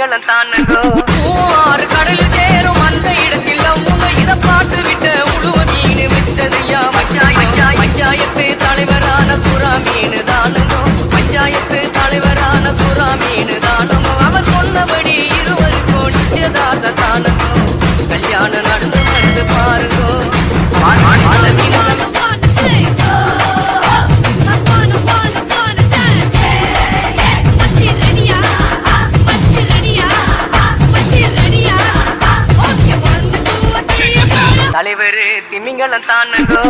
திமிங்கலம் தானுங்கோ ஆறு கடல் சேரும் அந்த இடத்தில் அவங்க இதை பாட்டு விட்ட உழுவ மீன் விட்டதையா பஞ்சாயத்து தலைவரான சுறா மீன் தானுங்கோ பஞ்சாயத்து தலைவரான சுறா மீன் தானுங்கோ அவர் சொன்னபடி 20 கோடி நிச்சயதார்த்த தானுங்கோ கல்யாணம் நடந்து வந்து பாருங்கோ தலைவர் திமிங்கலம் தானுங்கோ